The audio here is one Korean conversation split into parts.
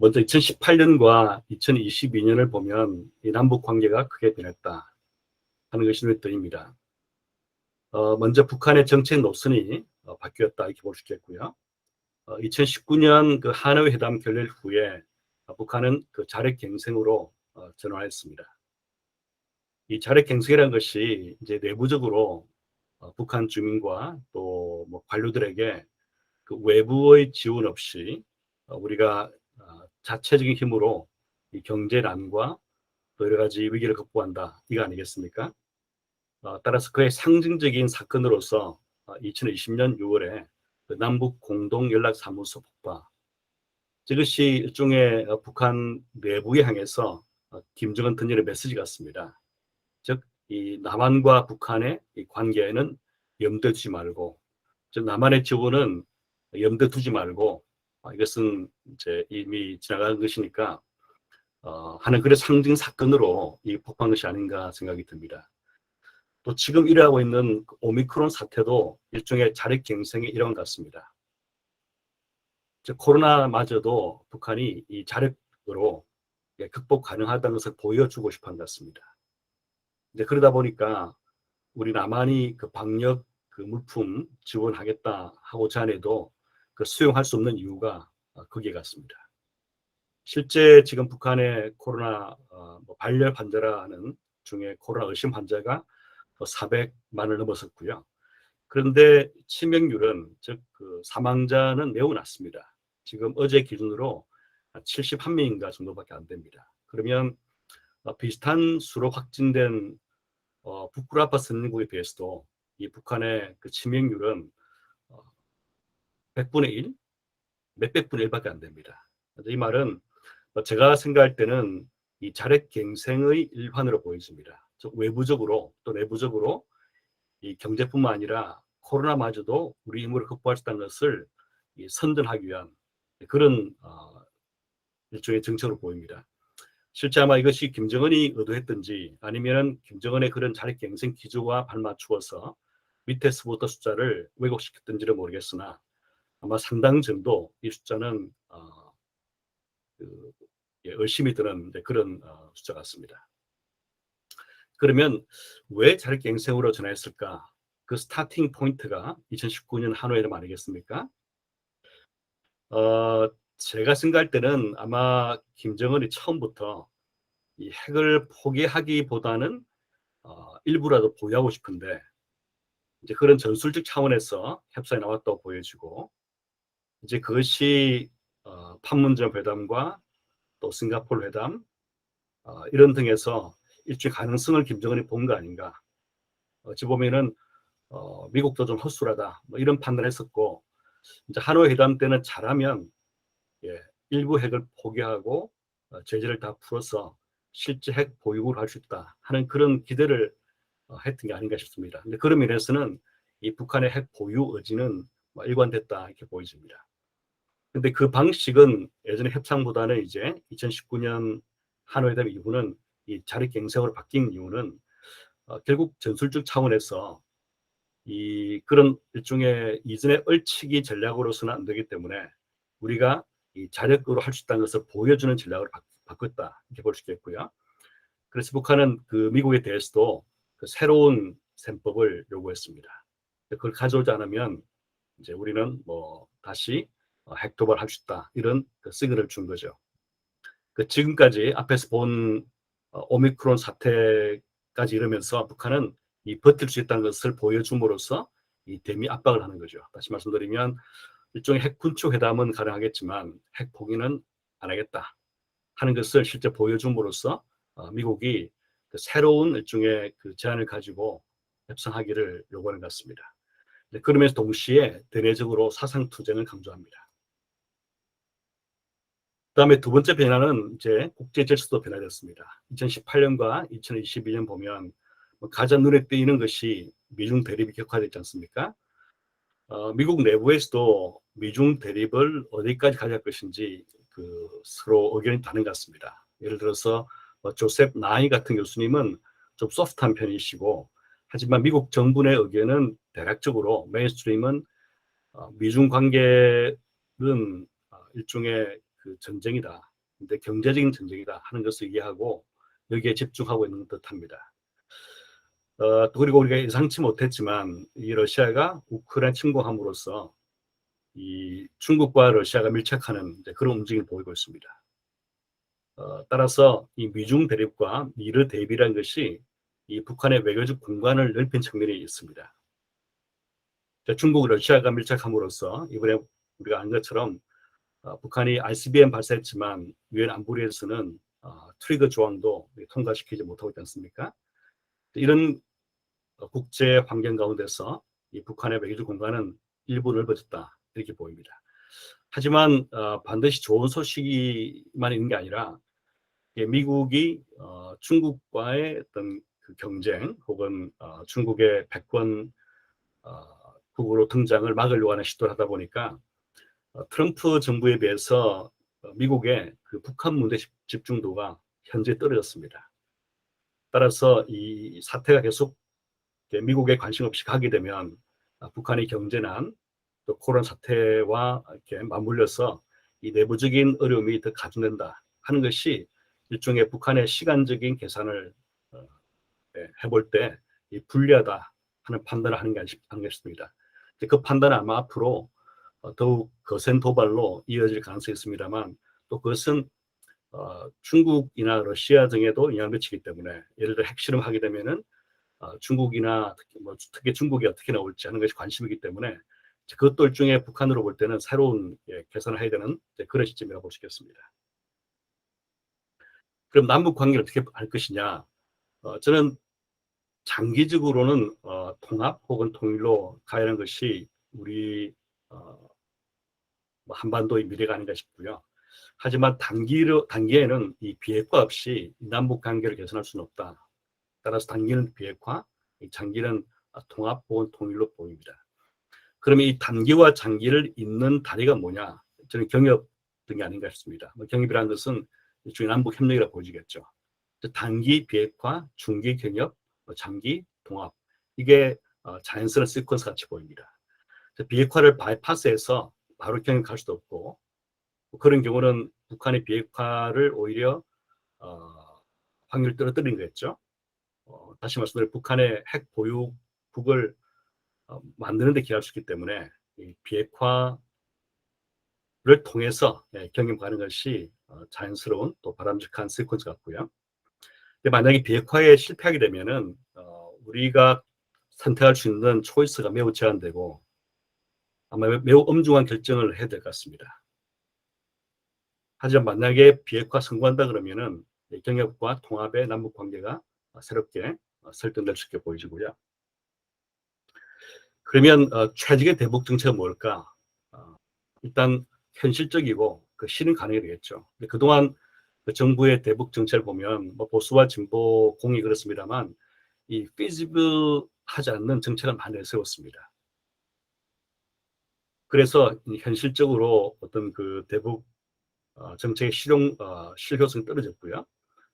먼저 2018년과 2022년을 보면 이 남북 관계가 크게 변했다 하는 것이 눈에 띄입니다. 먼저 북한의 정책 노선이 바뀌었다 이렇게 볼 수 있겠고요. 2019년 그 하노이 회담 결렬 후에 북한은 그 자력갱생으로 전환했습니다. 이 자력갱생이라는 것이 이제 내부적으로 북한 주민과 또 뭐 관료들에게 그 외부의 지원 없이 우리가 자체적인 힘으로 이 경제난과 또 여러 가지 위기를 극복한다 이거 아니겠습니까? 따라서 그의 상징적인 사건으로서 2020년 6월에 그 남북 공동 연락사무소 폭파, 이것이 일종의 북한 내부에 향해서 김정은 등진의 메시지 같습니다. 즉, 이 남한과 북한의 이 관계에는 염두에 두지 말고, 즉 남한의 지원은 염두에 두지 말고, 이것은 이제 이미 지나간 것이니까 하는 그런 상징 사건으로 이 폭파한 것이 아닌가 생각이 듭니다. 또 지금 일어나고 있는 오미크론 사태도 일종의 자력갱생의 일환 같습니다. 즉 코로나마저도 북한이 이 자력으로 극복 가능하다는 것을 보여주고 싶은 것 같습니다. 이제 그러다 보니까 우리 남한이 그 방역 그 물품 지원하겠다 하고자 해도 그 수용할 수 없는 이유가 거기에 같습니다. 실제 지금 북한의 코로나 발열 환자라는 중에 코로나 의심 환자가 400만을 넘어섰고요. 그런데 치명률은 즉 그 사망자는 매우 낮습니다. 지금 어제 기준으로 71명인가 정도밖에 안 됩니다. 그러면 비슷한 수로 확진된 북구라파 선진국에 비해서도 이 북한의 그 치명률은 100분의 1, 몇백분의 1밖에 안 됩니다. 이 말은 제가 생각할 때는 이 자력갱생의 일환으로 보여집니다. 즉 외부적으로 또 내부적으로 이 경제뿐만 아니라 코로나마저도 우리 힘으로 극복할 수 있다는 것을 선전하기 위한 그런 일종의 정책으로 보입니다. 실제 아마 이것이 김정은이 의도했든지 아니면 김정은의 그런 자력갱생 기조와 발맞추어서 밑에서부터 숫자를 왜곡시켰든지를 모르겠으나 아마 상당 정도 이 숫자는 의심이 드는 그런 숫자 같습니다. 그러면 왜 자력갱생으로 전환했을까? 그 스타팅 포인트가 2019년 하노이람 아니겠습니까? 제가 생각할 때는 아마 김정은이 처음부터 이 핵을 포기하기보다는 일부라도 보유하고 싶은데 이제 그런 전술적 차원에서 협상이 나왔다고 보여지고 이제 그것이 판문점 회담과 또 싱가포르 회담 이런 등에서 일종의 가능성을 김정은이 본 거 아닌가. 어찌 보면은 미국도 좀 허술하다 뭐 이런 판단을 했었고 이제 하노이 회담 때는 잘하면 일부 핵을 포기하고 제재를 다 풀어서 실제 핵 보유를 할 수 있다 하는 그런 기대를 했던 게 아닌가 싶습니다. 근데 그런 면에서는 이 북한의 핵 보유 의지는 일관됐다 이렇게 보여집니다. 근데 그 방식은 예전에 협상보다는 이제 2019년 하노이 회담 이후는 이 자력갱생으로 바뀐 이유는 결국 전술적 차원에서 이 그런 일종의 이전의 얼치기 전략으로서는 안 되기 때문에 우리가 이 자력으로 할 수 있다는 것을 보여주는 전략으로 바꿨다 이렇게 볼 수 있겠고요. 그래서 북한은 그 미국에 대해서도 그 새로운 셈법을 요구했습니다. 그걸 가져오지 않으면 이제 우리는 뭐 다시 핵 도발할 수 있다 이런 그 시그널을 준 거죠. 그 지금까지 앞에서 본 오미크론 사태까지 이러면서 북한은 이 버틸 수 있다는 것을 보여줌으로써 이 대미 압박을 하는 거죠. 다시 말씀드리면 일종의 핵 군축 회담은 가능하겠지만 핵 포기는 안 하겠다 하는 것을 실제 보여줌으로써 미국이 그 새로운 일종의 그 제안을 가지고 협상하기를 요구하는 것 같습니다. 그러면서 동시에 대내적으로 사상 투쟁을 강조합니다. 그다음에 두 번째 변화는 이제 국제 질서도 변화됐습니다. 2018년과 2022년 보면 가장 눈에 띄는 것이 미중 대립이 격화됐지 않습니까? 미국 내부에서도 미중 대립을 어디까지 가져갈 것인지 그 서로 의견이 다른 것 같습니다. 예를 들어서 조셉 나이 같은 교수님은 좀 소프트한 편이시고 하지만 미국 정부 내 의견은 대략적으로 메인스트림은 미중 관계는 일종의 그 전쟁이다. 근데 경제적인 전쟁이다 하는 것을 이해하고 여기에 집중하고 있는 듯합니다. 또 그리고 우리가 예상치 못했지만 이 러시아가 우크라이나 침공함으로써 이 중국과 러시아가 밀착하는 그런 움직임을 보이고 있습니다. 따라서 이 미중 대립과 미르 대비라는 것이 이 북한의 외교적 공간을 넓힌 측면이 있습니다. 중국, 러시아가 밀착함으로써 이번에 우리가 안 것처럼 북한이 ICBM 발사했지만 유엔 안보리에서는 트리거 조항도 통과시키지 못하고 있지 않습니까? 이런 국제 환경 가운데서 이 북한의 외교적 공간은 일부 넓어졌다 이렇게 보입니다. 하지만 반드시 좋은 소식만 있는 게 아니라 미국이 중국과의 어떤 그 경쟁 혹은 중국의 패권 국으로 등장을 막으려고 하는 시도를 하다 보니까 트럼프 정부에 비해서 미국의 그 북한 문제 집중도가 현재 떨어졌습니다. 따라서 이 사태가 계속 미국에 관심 없이 가게 되면 북한의 경제난 또 코로나 사태와 이렇게 맞물려서 이 내부적인 어려움이 더 가중된다 하는 것이 일종의 북한의 시간적인 계산을 해볼 때 불리하다 하는 판단을 하는 게 아닌가 싶습니다. 그 판단은 아마 앞으로 더욱 거센 도발로 이어질 가능성이 있습니다만 또 그것은 중국이나 러시아 등에도 영향을 미치기 때문에 예를 들어 핵실험하게 되면은 중국이나 특히 중국이 어떻게 나올지 하는 것이 관심이기 때문에 그것도 일종의 북한으로 볼 때는 새로운 개선을 해야 되는 그런 시점이라고 볼 수 있겠습니다. 그럼 남북 관계를 어떻게 할 것이냐? 저는 장기적으로는 통합 혹은 통일로 가야 하는 것이 우리 한반도의 미래가 아닌가 싶고요. 하지만 단기에는 이 비핵화 없이 남북 관계를 개선할 수는 없다. 따라서 단기는 비핵화, 장기는 통합 혹은 통일로 보입니다. 그러면 이 단기와 장기를 잇는 다리가 뭐냐? 저는 경협 등이 아닌가 싶습니다. 경협이라는 것은 일종의 남북 협력이라고 보여지겠죠. 단기 비핵화, 중기 경협, 장기 통합. 이게 자연스러운 시퀀스 같이 보입니다. 비핵화를 바이파스해서 바로 경협할 수도 없고 그런 경우는 북한의 비핵화를 오히려 확률 떨어뜨리는 거겠죠. 다시 말씀드려 북한의 핵 보유국을 만드는 데 기여할 수 있기 때문에 이 비핵화를 통해서 경협하는 것이 자연스러운 또 바람직한 시퀀스 같고요. 근데 만약에 비핵화에 실패하게 되면은 우리가 선택할 수 있는 초이스가 매우 제한되고 아마 매우 엄중한 결정을 해야 될 것 같습니다. 하지만 만약에 비핵화 성공한다 그러면은 경협과 통합의 남북 관계가 새롭게 설정될 수 있게 보이고요. 그러면 최적의 대북 정책은 뭘까? 일단 현실적이고 그 실행 가능해야 되겠죠. 그동안 그 정부의 대북 정책을 보면 뭐 보수와 진보 공이 그렇습니다만 이 feasible하지 않는 정책을 많이 내세웠습니다. 그래서 현실적으로 어떤 그 대북 정책의 실효성이 떨어졌고요.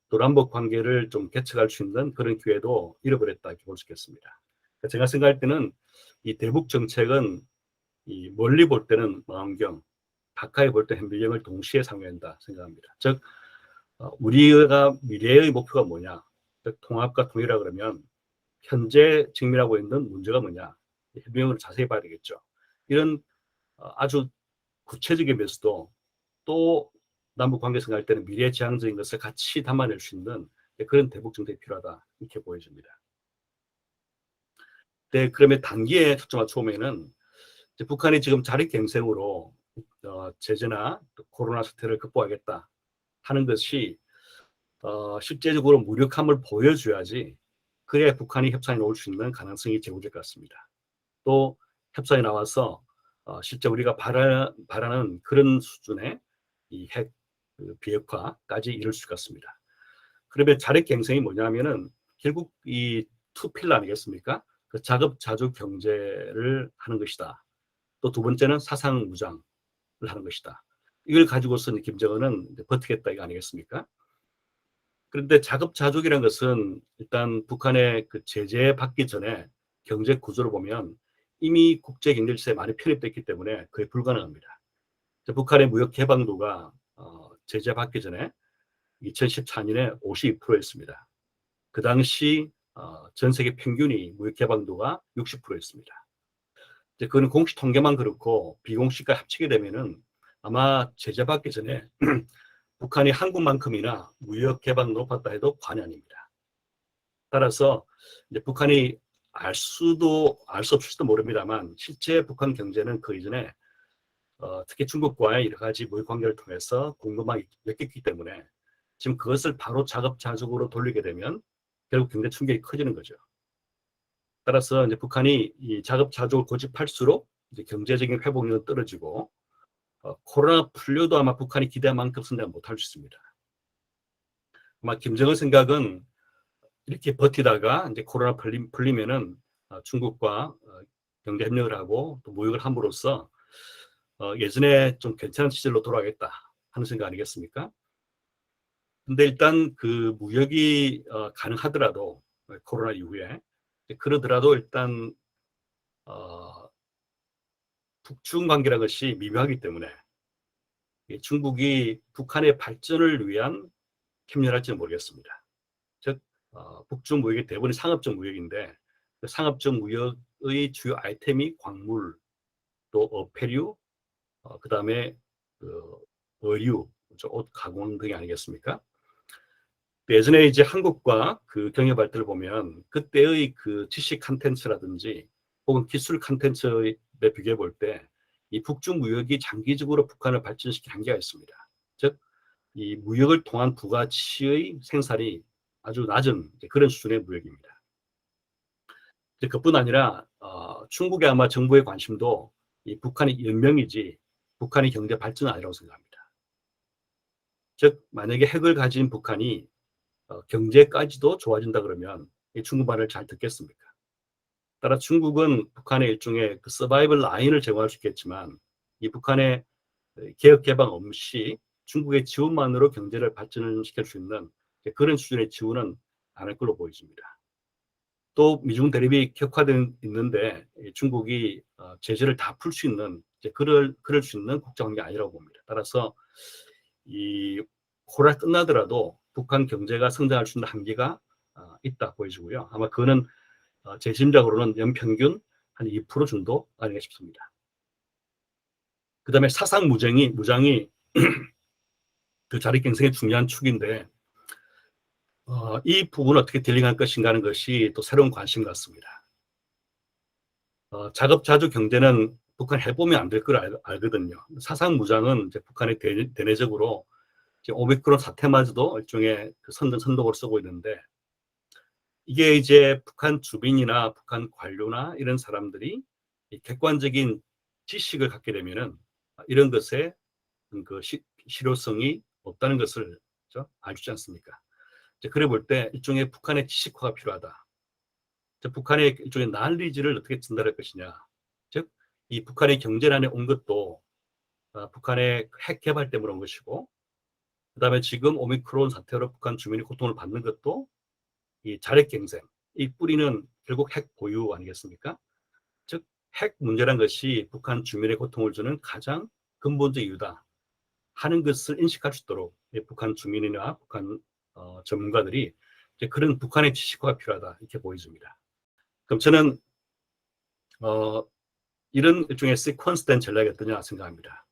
또 남북 관계를 좀 개척할 수 있는 그런 기회도 잃어버렸다 이렇게 볼 수 있겠습니다. 제가 생각할 때는 이 대북 정책은 이 멀리 볼 때는 망원경, 가까이 볼 때 현미경을 동시에 사용한다 생각합니다. 즉 우리가 미래의 목표가 뭐냐? 즉 통합과 통일이라 그러면 현재 직면하고 있는 문제가 뭐냐? 현미경을 자세히 봐야 되겠죠. 이런 아주 구체적이면서도 또 남북 관계 생각할 때는 미래지향적인 것을 같이 담아낼 수 있는 그런 대북 정책이 필요하다 이렇게 보여집니다. 네, 그러면 단기에 초점 맞춰보면은 북한이 지금 자력갱생으로 제재나 코로나 사태를 극복하겠다 하는 것이 실제적으로 무력함을 보여줘야지 그래야 북한이 협상에 올 수 있는 가능성이 제고될 것 같습니다. 또 협상에 나와서 실제 우리가 바라는 그런 수준의 이 핵 비핵화까지 이룰 수 있겠습니다. 그러면 자력갱생이 뭐냐면은 결국 이 투필러 아니겠습니까? 그 자급자족 경제를 하는 것이다. 또 두 번째는 사상 무장을 하는 것이다. 이걸 가지고서는 김정은은 버티겠다 이거 아니겠습니까? 그런데 자급자족이라는 것은 일단 북한의 그 제재 받기 전에 경제 구조를 보면 이미 국제 경제 질서에 많이 편입됐기 때문에 거의 불가능합니다. 북한의 무역 개방도가 제재받기 전에 2014년에 52%였습니다. 그 당시 전 세계 평균이 무역 개방도가 60%였습니다. 이제 그건 공식 통계만 그렇고 비공식과 합치게 되면은 아마 제재받기 전에 북한이 한국만큼이나 무역 개방 높았다 해도 과언이 아닙니다. 따라서 이제 북한이 알 수 없을지도 모릅니다만 실제 북한 경제는 그 이전에 특히 중국과의 여러 가지 무역 관계를 통해서 공급망이 엮였기 때문에 지금 그것을 바로 자급자족으로 돌리게 되면 결국 경제 충격이 커지는 거죠. 따라서 이제 북한이 이 자급자족을 고집할수록 이제 경제적인 회복력은 떨어지고 코로나 풀려도 아마 북한이 기대한 만큼 성장 못할 수 있습니다. 아마 김정은 생각은 이렇게 버티다가 이제 코로나 풀리면은 중국과 경제 협력을 하고 또 무역을 함으로써 예전에 좀 괜찮은 시절로 돌아가겠다 하는 생각 아니겠습니까? 근데 일단 그 무역이 가능하더라도 코로나 이후에 그러더라도 일단 북중 관계라는 것이 미묘하기 때문에 중국이 북한의 발전을 위한 협력을 할지는 모르겠습니다. 즉 북중 무역이 대부분 상업적 무역인데 그 상업적 무역의 주요 아이템이 광물, 또 어패류, 그다음에 그 의류, 옷 가공 등이 아니겠습니까? 예전에 이제 한국과 그 경제 발전을 보면 그때의 그 지식 컨텐츠라든지 혹은 기술 컨텐츠에 비교해 볼 때 이 북중 무역이 장기적으로 북한을 발전시킨 한계가 있습니다. 즉, 이 무역을 통한 부가치의 생산이 아주 낮은 그런 수준의 무역입니다. 그뿐 아니라 중국의 아마 정부의 관심도 이 북한의 연명이지 북한의 경제 발전은 아니라고 생각합니다. 즉, 만약에 핵을 가진 북한이 경제까지도 좋아진다 그러면 이 중국 말을 잘 듣겠습니까? 따라 중국은 북한의 일종의 그 서바이벌 라인을 제공할 수 있겠지만 이 북한의 개혁 개방 없이 중국의 지원만으로 경제를 발전시킬 수 있는 그런 수준의 지원은 안 할 걸로 보여집니다. 또 미중 대립이 격화되어 있는데 중국이 제재를 다 풀 수 있는 그럴 수 있는 국제 관계 아니라고 봅니다. 따라서 이 코로나 끝나더라도 북한 경제가 성장할 수 있는 한계가 있다 보여지고요. 아마 그거는 제 짐작으로는 연평균 한 2% 정도 아닌가 싶습니다. 그 다음에 사상 무장이 그 자립경쟁의 중요한 축인데 이 부분을 어떻게 딜링할 것인가 하는 것이 또 새로운 관심 같습니다. 자급자족 경제는 북한 해보면 안 될 걸 알거든요. 사상 무장은 이제 북한이 대내적으로 오미크론 사태마저도 일종의 그 선동을 쓰고 있는데 이게 이제 북한 주민이나 북한 관료나 이런 사람들이 객관적인 지식을 갖게 되면은 이런 것에 그 실효성이 없다는 것을 알지 않습니까? 그래 볼 때 일종의 북한의 지식화가 필요하다. 북한의 일종의 난리지를 어떻게 전달할 것이냐. 즉, 이 북한의 경제난에 온 것도 북한의 핵 개발 때문에 온 것이고, 그 다음에 지금 오미크론 사태로 북한 주민이 고통을 받는 것도 이 자력경쟁, 이 뿌리는 결국 핵 보유 아니겠습니까? 즉, 핵 문제란 것이 북한 주민의 고통을 주는 가장 근본적 이유다 하는 것을 인식할 수 있도록 북한 주민이나 북한 전문가들이 그런 북한의 지식화가 필요하다 이렇게 보여집니다. 그럼 저는 이런 일종의 시퀀스된 전략이 어떠냐 생각합니다.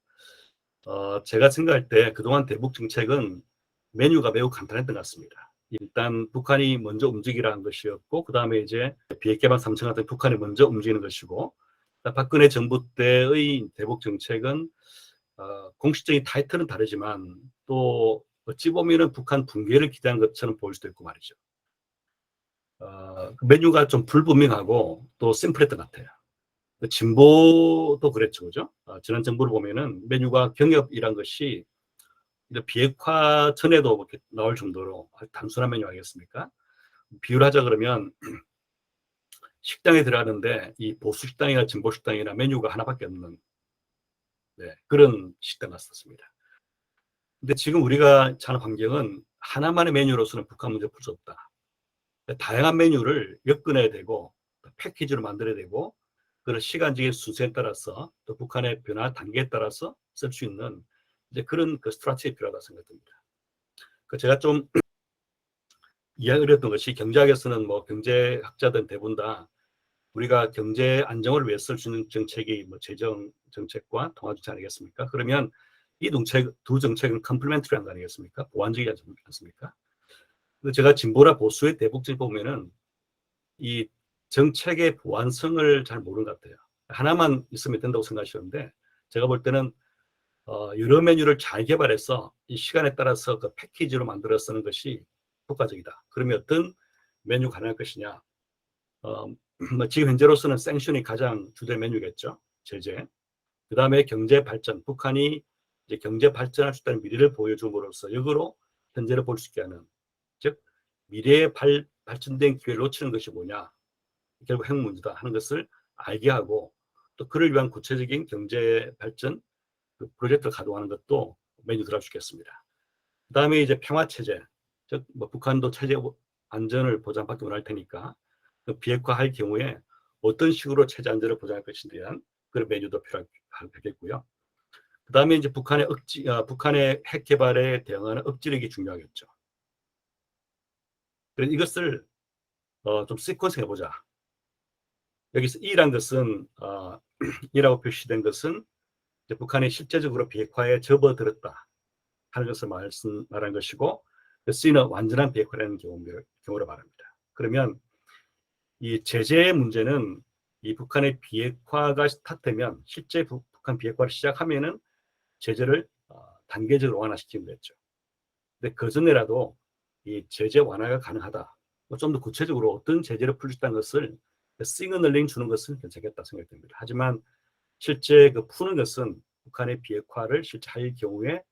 제가 생각할 때 그동안 대북 정책은 메뉴가 매우 간단했던 것 같습니다. 일단 북한이 먼저 움직이라는 것이었고, 그 다음에 이제 비핵개방 3층 같은 북한이 먼저 움직이는 것이고, 박근혜 정부 때의 대북 정책은 공식적인 타이틀은 다르지만 또 어찌 보면은 북한 붕괴를 기대한 것처럼 보일 수도 있고 말이죠. 그 메뉴가 좀 불분명하고 또 심플했던 것 같아요. 진보도 그랬죠, 그죠? 지난 정부를 보면은 메뉴가 경협이란 것이 비핵화 전에도 이렇게 나올 정도로 단순한 메뉴 아니겠습니까? 비유를 하자 그러면 식당에 들어가는데 이 보수 식당이나 진보 식당이나 메뉴가 하나밖에 없는 그런 식당 같았습니다. 근데 지금 우리가 사는 환경은 하나만의 메뉴로서는 북한 문제 풀 수 없다. 다양한 메뉴를 엮어내야 되고 패키지로 만들어야 되고 그런 시간적인 순서에 따라서 또 북한의 변화 단계에 따라서 쓸 수 있는 이제 그런 그 스트라테지가 필요하다 생각됩니다. 그 제가 좀 이해하기 어려웠던 것이 경제학에서는 뭐 경제학자들 대부분 다 우리가 경제 안정을 위해 쓸 수 있는 정책이 뭐 재정 정책과 통화 정책 아니겠습니까? 그러면 이 두 정책은 컴플리멘터리한 거 아니겠습니까? 보완적이지 않습니까? 제가 진보나 보수의 대북질 보면은 이 정책의 보완성을 잘 모르는 것 같아요. 하나만 있으면 된다고 생각하시는데 제가 볼 때는 여러 메뉴를 잘 개발해서 이 시간에 따라서 그 패키지로 만들어 쓰는 것이 효과적이다. 그러면 어떤 메뉴 가능할 것이냐? 뭐 지금 현재로서는 생션이 가장 주된 메뉴겠죠. 제재. 그 다음에 경제 발전. 북한이 이제 경제 발전할 수 있다는 미래를 보여줌으로써 역으로 현재를 볼 수 있게 하는, 즉 미래의 발전된 기회를 놓치는 것이 뭐냐, 결국 핵 문제다 하는 것을 알게 하고 또 그를 위한 구체적인 경제 발전 그 프로젝트를 가동하는 것도 메뉴 들어갈 수 있겠습니다. 그 다음에 이제 평화 체제, 즉 뭐 북한도 체제 안전을 보장받기 원할 테니까 그 비핵화할 경우에 어떤 식으로 체제 안전을 보장할 것인지에 대한 그런 메뉴도 필요하겠고요. 그 다음에 이제 북한의 핵 개발에 대응하는 억지력이 중요하겠죠. 그래서 이것을 좀 시퀀스 해보자. 여기서 E란 것은 E라고 표시된 것은 이제 북한이 실제적으로 비핵화에 접어들었다 하는 것을 말한 것이고, C는 완전한 비핵화라는 경우를 말합니다. 그러면 이 제재의 문제는 이 북한의 비핵화가 스타트되면 실제 북한 비핵화를 시작하면은 제재를 단계적으로 완화시키는 거죠. 근데 그 전에라도 이 제재 완화가 가능하다. 좀 더 구체적으로 어떤 제재를 풀 수 있다는 것을 시그널링 주는 것은 괜찮겠다 생각됩니다. 하지만 실제 그 푸는 것은 북한의 비핵화를 실제 할 경우에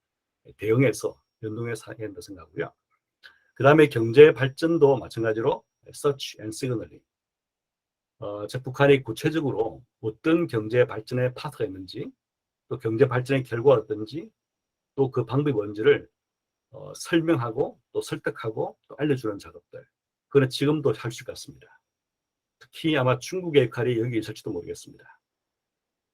대응해서 연동해서 해야 한다 생각하고요. 그 다음에 경제 발전도 마찬가지로 서치 앤 시그널링. 즉 북한이 구체적으로 어떤 경제 발전의 파트가 있는지, 또 경제 발전의 결과가 어떤지, 또 그 방법이 뭔지를 설명하고 또 설득하고 또 알려주는 작업들. 그건 지금도 할 수 있습니다. 특히 아마 중국의 역할이 여기 있을지도 모르겠습니다.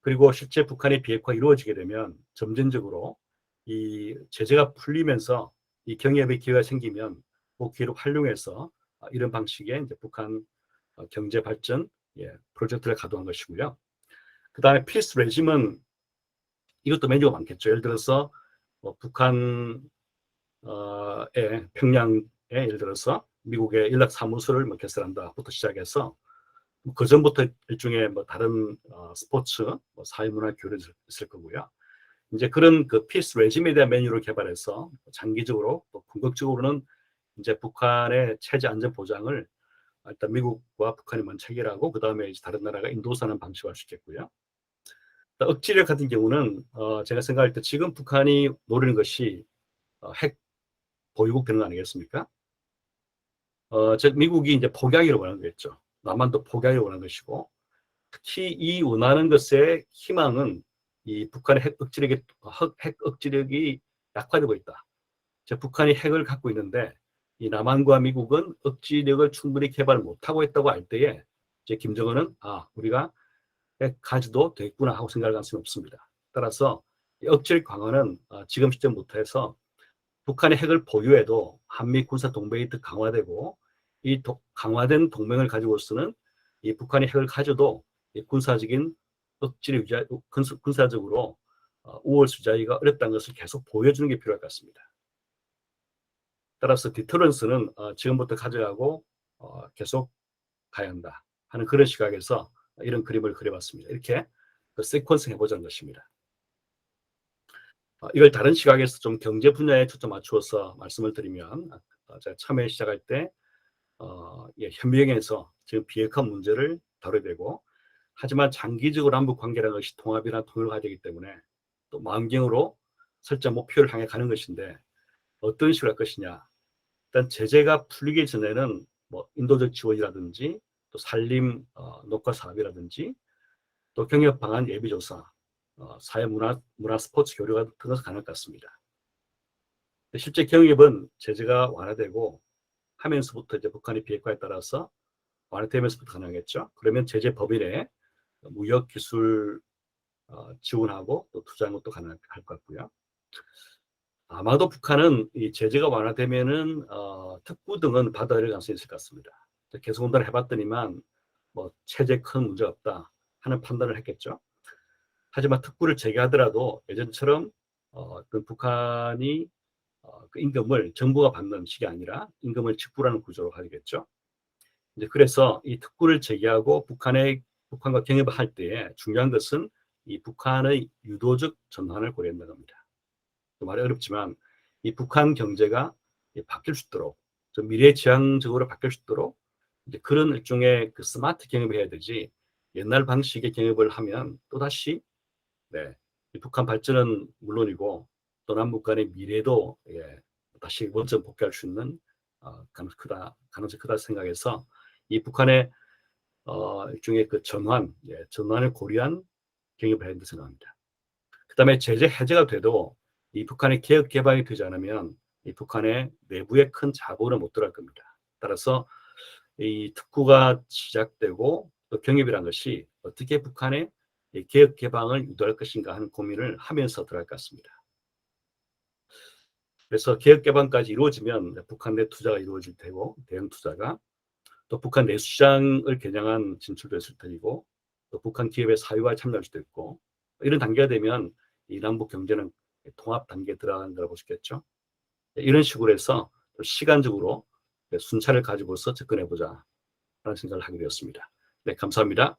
그리고 실제 북한의 비핵화 이루어지게 되면 점진적으로 이 제재가 풀리면서 이 경협의 기회가 생기면 그 기회를 활용해서 이런 방식의 이제 북한 경제 발전 프로젝트를 가동한 것이고요. 그 다음에 피스 레짐은 이것도 메뉴가 많겠죠. 예를 들어서 북한의 평양에 예를 들어서 미국의 연락사무소를 뭐 개설한다부터 시작해서 그 전부터 일종의 뭐 다른 스포츠, 뭐 사회문화 교류가 있을 거고요. 이제 그런 그 피스 레짐에 대한 메뉴를 개발해서 장기적으로 또 궁극적으로는 이제 북한의 체제 안전 보장을 일단 미국과 북한이 먼저 체결하고 그 다음에 이제 다른 나라가 인도사는 방식으로 할 수 있겠고요. 억지력 같은 경우는 제가 생각할 때 지금 북한이 노리는 것이 핵 보유국 되는 거 아니겠습니까? 즉 미국이 이제 포기하기를 원하는 거겠죠. 남한도 포기하기를 원하는 것이고, 특히 이 원하는 것의 희망은 이 북한의 핵 억지력이 약화되고 있다. 즉 북한이 핵을 갖고 있는데 이 남한과 미국은 억지력을 충분히 개발 못하고 있다고 할 때에 이제 김정은은 우리가 핵 가지도 되겠구나 하고 생각할 가능성이 없습니다. 따라서 억지력 강화는 지금 시점부터 해서 북한의 핵을 보유해도 한미 군사 동맹이 더 강화되고 이 강화된 동맹을 가지고서는 이 북한이 핵을 가져도 이 군사적인 억지를 군사적으로 우월 수자기가 어렵다는 것을 계속 보여주는 게 필요할 것 같습니다. 따라서 디터런스는 지금부터 가져가고 계속 가야 한다 하는 그런 시각에서 이런 그림을 그려봤습니다. 이렇게 그 세퀀스 해보자는 것입니다. 이걸 다른 시각에서 좀 경제 분야에 초점 맞추어서 말씀을 드리면 제가 처음에 시작할 때 현미경에서 지금 비핵화 문제를 다뤄야 되고, 하지만 장기적으로 남북 관계라는 것이 통합이나 통일을 가야 되기 때문에 또 망경으로 설정 목표를 향해 가는 것인데 어떤 식으로 할 것이냐. 일단 제재가 풀리기 전에는 뭐 인도적 지원이라든지 또 산림 녹화 사업이라든지 또 경협 방안 예비조사, 사회문화 스포츠 교류 같은 것은 가능할 것 같습니다. 실제 경협은 제재가 완화되고 하면서부터 이제 북한의 비핵화에 따라서 완화되면서부터 가능하겠죠. 그러면 제재 범위 내에 무역 기술 지원하고 또 투자하는 것도 가능할 것 같고요. 아마도 북한은 이 제재가 완화되면은 특구 등은 받아들일 가능성이 있을 것 같습니다. 계속 온다를 해봤더니만 뭐 체제에 큰 문제가 없다 하는 판단을 했겠죠. 하지만 특구를 재개하더라도 예전처럼 그 북한이 그 임금을 정부가 받는 식이 아니라 임금을 직불하는 구조로 가겠죠. 이제 그래서 이 특구를 재개하고 북한과 경협을 할 때에 중요한 것은 이 북한의 유도적 전환을 고려한다는 겁니다. 말이 어렵지만 이 북한 경제가 바뀔 수 있도록 좀 미래지향적으로 바뀔 수 있도록 이제 그런 일종의 그 스마트 경협을 해야 되지 옛날 방식의 경협을 하면 또다시 네, 이 북한 발전은 물론이고 또 남북 간의 미래도 다시 원점 복귀할 수 있는 가능성이 크다 생각해서 이 북한의 일종의 그 전환을 고려한 경협을 해야 된다고 생각합니다. 그다음에 제재 해제가 돼도 이 북한의 개혁 개방이 되지 않으면 이 북한의 내부에 큰 자본은 못 들어갈 겁니다. 따라서 이 특구가 시작되고 또 경협이라는 것이 어떻게 북한의 개혁 개방을 유도할 것인가 하는 고민을 하면서 들어갈 것 같습니다. 그래서 개혁 개방까지 이루어지면 북한 내 투자가 이루어질 테고 대형 투자가 또 북한 내수시장을 겨냥한 진출도 있을 테고 또 북한 기업의 사유화에 참여할 수도 있고 이런 단계가 되면 이 남북 경제는 통합 단계에 들어가는 거라고 볼 수 있겠죠. 이런 식으로 해서 시간적으로 순차를 가지고서 접근해보자 라는 생각을 하게 되었습니다. 네, 감사합니다.